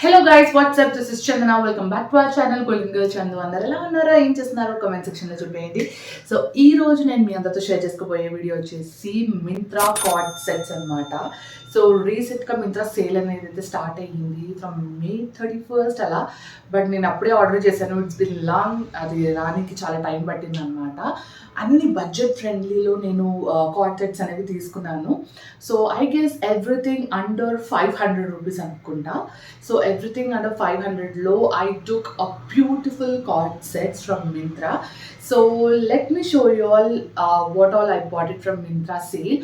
Hello guys, what's up? This is Chandana. Welcome back to our channel Golden Girl Chandu. అందరూ ఎలా ఉన్నారో ఏం చేస్తున్నారో కామెంట్ సెక్షన్ లో చెప్పేయండి. సో ఈ రోజు నేను మీ అందరితో షేర్ చేసుకోబోయే వీడియో వచ్చేసి మింత్రా కార్డ్ సెట్స్ అన్నమాట. సో రీసెంట్ గా మింత్రా సేల్ అనేది అయితే స్టార్ట్ అయ్యింది ఫ్రమ్ మే 31st అలా. బట్ నేను అప్పుడే ఆర్డర్ చేశాను. ఇట్స్ బిన్ లాంగ్, అది రానికి చాలా టైం పట్టింది అనమాట. అన్ని బడ్జెట్ ఫ్రెండ్లీలో నేను కార్డ్ సెట్స్ అనేవి తీసుకున్నాను. So I guess everything under 500 rupees అనుకుంటా. So everything under 500 low, I took a beautiful cord sets from Myntra. So let me show you all what all I bought it from Myntra sale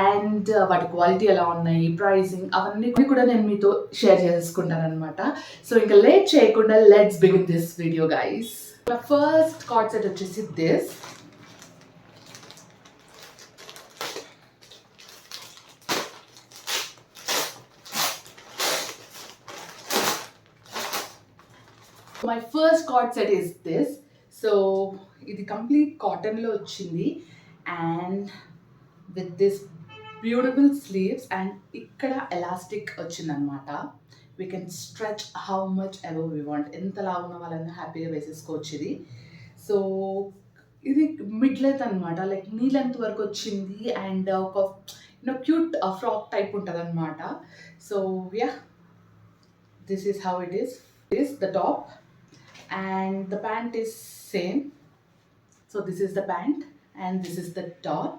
and వాటి quality ఎలా ఉన్నాయి, pricing అవన్నీ కూడా నేను మీతో share చేసుకుంటాను అనమాట. సో ఇంకా లేట్ చేయకుండా let's begin this video guys. First cord set వచ్చేసి this. My first cord set is this. So ఇది కంప్లీట్ కాటన్లో వచ్చింది and with this beautiful sleeves and ఇక్కడ ఎలాస్టిక్ వచ్చిందనమాట. We can stretch how much ever we want. ఎంతలా ఉన్న వాళ్ళని హ్యాపీగా వేసేసుకోవచ్చు ఇది. సో ఇది మిడ్ లెంత్ అనమాట, లైక్ నీ లెంత్ వరకు వచ్చింది అండ్ ఒక క్యూట్ ఫ్రాక్ టైప్ ఉంటుంది అనమాట. So yeah, this is how it is the top and the pant is same. So this is the pant and this is the top.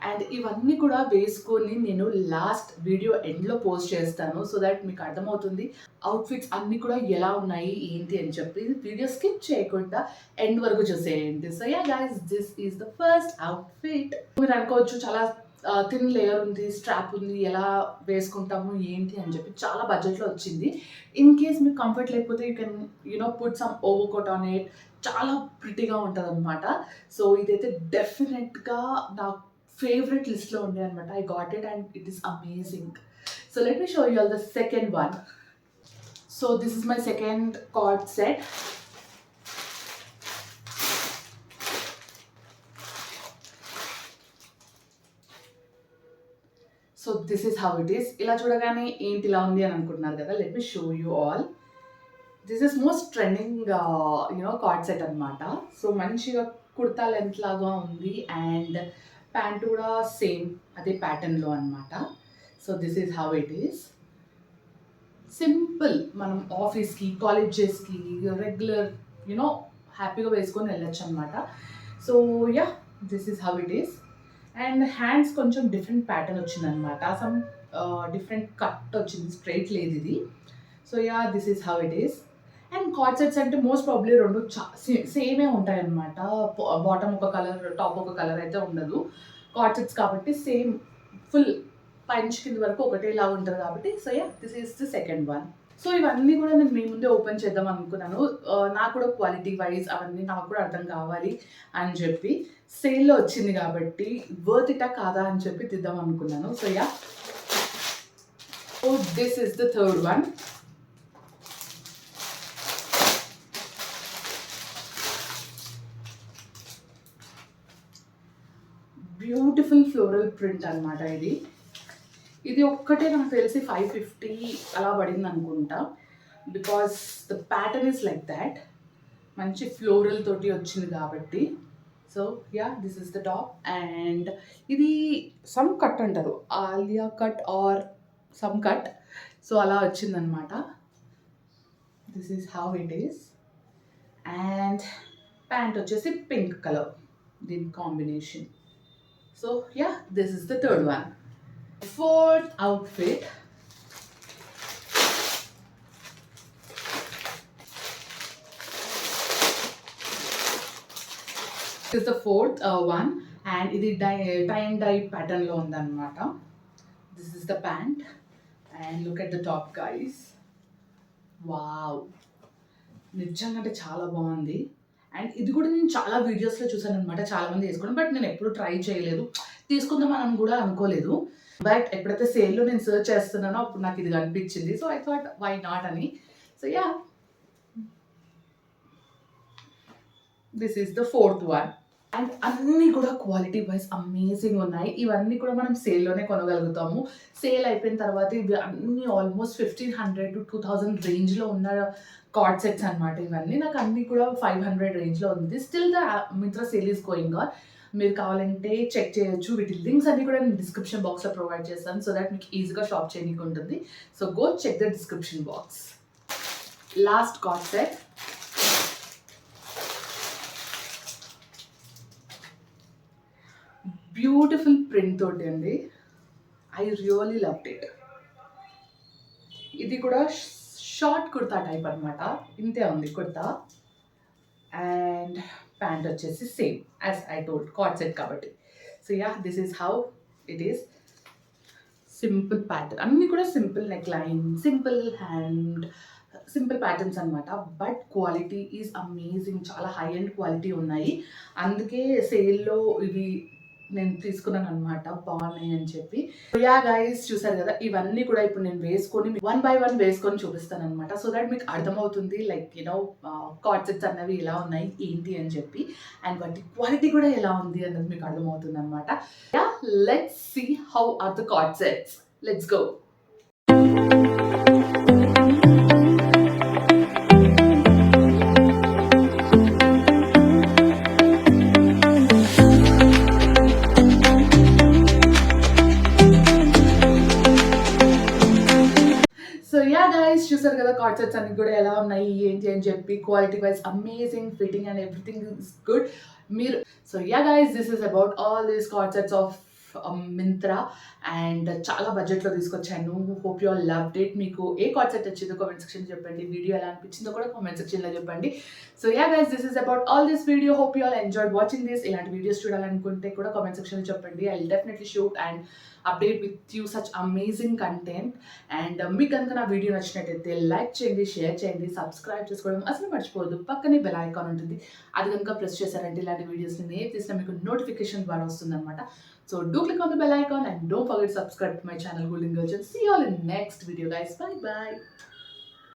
And ఇవన్నీ కూడా వేసుకొని నేను last video ఎండ్లో post చేస్తాను, so that మీకు అర్థమవుతుంది అవుట్ఫిట్స్ అన్నీ కూడా ఎలా ఉన్నాయి ఏంటి అని చెప్పి. వీడియో స్కిప్ చేయకుండా ఎండ్ వరకు చూసేయండి. So yeah guys, this is the first outfit. మీరు అనుకోవచ్చు చాలా థిన్ లేయర్ ఉంది, స్ట్రాప్ ఉంది, ఎలా వేసుకుంటాము ఏంటి అని చెప్పి. చాలా బడ్జెట్లో వచ్చింది. ఇన్ కేస్ మీకు కంఫర్ట్ లేకపోతే you can put some over coat on it. చాలా ప్రిటీగా ఉంటుంది అనమాట. సో ఇదైతే డెఫినెట్గా నా ఫేవరెట్ లిస్ట్లో ఉండే అనమాట. I got it and it is amazing. So let me show you all the second one. So this is my second card set. So this is how it is. ఇలా చూడగానే ఏంటి ఇలా ఉంది అని అనుకుంటున్నారు కదా, let me show you all. This is most trending card set అనమాట. So మంచిగా కుర్తా లెంత్ లాగా ఉంది అండ్ ప్యాంట్ కూడా సేమ్ అదే ప్యాటర్న్లో అనమాట. So this is how it is. Simple, మనం ఆఫీస్కి, కాలేజెస్కి రెగ్యులర్ హ్యాపీగా వేసుకొని వెళ్ళొచ్చు అనమాట. So yeah, this is how it is. And hands కొంచెం డిఫరెంట్ ప్యాటర్న్ వచ్చిందనమాట. సమ్ డిఫరెంట్ కట్ వచ్చింది, స్ట్రైట్ లేదు ఇది. So yeah, this is how it is. And card sets అంటే మోస్ట్ ప్రాబ్లీ రెండు సేమే ఉంటాయన్నమాట. బాటమ్ ఒక కలర్, టాప్ ఒక కలర్ అయితే ఉండదు. కార్డ్ సెట్స్ కాబట్టి సేమ్ ఫుల్ పంచ్ కింద వరకు ఒకటేలా ఉంటుంది కాబట్టి. So yeah, this is the second one. So ఇవన్నీ కూడా నేను మీ ముందే ఓపెన్ చేద్దాం అనుకున్నాను. నాకు కూడా క్వాలిటీ వైజ్ అవన్నీ నాకు కూడా అర్థం కావాలి అని చెప్పి. సేల్లో వచ్చింది కాబట్టి వర్త్ ఇటా కాదా అని చెప్పి తీద్దాం అనుకున్నాను. So yeah, so this is the third one. Beautiful floral print అనమాట ఇది. ఇది ఒక్కటే నాకు తెలిసి 550 అలా పడింది అనుకుంటా, because the pattern is like that. మంచి ఫ్లోరల్ తోటి వచ్చింది కాబట్టి. So yeah, this is the top and ఇది సమ్ కట్ అంటారు, Alia cut or some cut. So అలా వచ్చిందనమాట. This is how it is. And pant వచ్చేసి పింక్ కలర్, దీని combination. So yeah, this is the third one. Fourth outfit. This is the fourth one and ఇది tie and dye pattern లో ఉందన్నమాట. This is the pant and look at the top guys. Wow, నిజంగా అంటే చాలా బాగుంది. And ఇది కూడా నేను చాలా వీడియోస్లో చూసాను అనమాట, చాలా మంది వేసుకున్నాను. బట్ నేను ఎప్పుడు ట్రై చేయలేదు, తీసుకుందామని కూడా అనుకోలేదు. బట్ ఎప్పుడైతే సేల్లో నేను సర్చ్ చేస్తున్నానో అప్పుడు నాకు ఇది కనిపించింది. So I thought why not అని. So yeah, this is the fourth one. And అన్నీ కూడా క్వాలిటీ వైజ్ అమేజింగ్ ఉన్నాయి. ఇవన్నీ కూడా మనం సేల్లోనే కొనగలుగుతాము. సేల్ అయిపోయిన తర్వాత ఇవి అన్నీ ఆల్మోస్ట్ 1500 to 2000 రేంజ్లో ఉన్న కార్డ్ సెట్స్ అనమాట. ఇవన్నీ నాకు అన్నీ కూడా 500 రేంజ్లో ఉంది. Still the Myntra sale is going on. మీరు కావాలంటే చెక్ చేయొచ్చు. వీటి లింక్స్ అన్ని కూడా నేను డిస్క్రిప్షన్ బాక్స్లో ప్రొవైడ్ చేస్తాను, సో దట్ మీకు ఈజీగా షాప్ చేయడానికి ఉంటుంది. So go check the description box. Last cord set, beautiful print తోటి అండి. I really loved it. ఇది కూడా షార్ట్ కుర్తా టైప్ అనమాట. ఇంతే ఉంది కుర్తా. అండ్ ప్యాంట్ వచ్చేసి same as I told, cord set కాబట్టి. So yeah, this is how it is. Simple pattern, అన్నీ కూడా simple neck line, simple hand, simple patterns అనమాట. But quality is amazing. చాలా హై అండ్ క్వాలిటీ ఉన్నాయి. అందుకే సేల్లో ఇవి నేను తీసుకున్నాను అనమాట, బాగున్నాయి అని చెప్పి. యా గైస్, చూసారు కదా, ఇవన్నీ కూడా ఇప్పుడు నేను వేసుకొని 1 by 1 వేసుకొని చూపిస్తాను అనమాట. సో దట్ మీకు అర్థమవుతుంది లైక్ యూనో కార్డ్ సెట్స్ అన్నవి ఎలా ఉన్నాయి ఏంటి అని చెప్పి, అండ్ వాటి క్వాలిటీ కూడా ఎలా ఉంది అన్నది మీకు అర్థమవుతుంది అనమాట. Ya, let's see how are the card sets. Let's go. So yeah guys, చూసారు కదా కార్డ్ సెట్స్ అన్ని కూడా ఎలా ఉన్నాయి ఏంటి అని చెప్పి. Quality wise amazing, fitting and everything is good. మీరు so yeah guys, this is about all these cord sets of Myntra. And చాలా బడ్జెట్లో తీసుకొచ్చాను. Hope you all loved it. మీకు ఏ కార్డ్ సెట్ వచ్చిందో కామెంట్ సెక్షన్ చెప్పండి. వీడియో ఎలా అనిపించిందో కూడా కామెంట్ సెక్షన్లో చెప్పండి. So yeah guys, this is about all this video. Hope you all enjoyed watching this. ఇలాంటి వీడియోస్ చూడాలనుకుంటే కూడా కామెంట్ సెక్షన్లో చెప్పండి. I will definitely shoot and update with you such amazing content. And మీకు కనుక నా వీడియో నచ్చినట్టయితే లైక్ చేయండి, షేర్ చేయండి, సబ్స్క్రైబ్ చేసుకోవడం అసలు మర్చిపోవద్దు. పక్కనే బెల్ ఐకాన్ ఉంటుంది, అది కనుక ప్రెస్ చేశారంటే ఇలాంటి వీడియోస్ నేను ఏ తీసినా మీకు నోటిఫికేషన్ ద్వారా వస్తుంది అనమాట. So do click on the bell icon and don't forget to subscribe to my channel Golden Girls. And see you all in next video guys. Bye bye.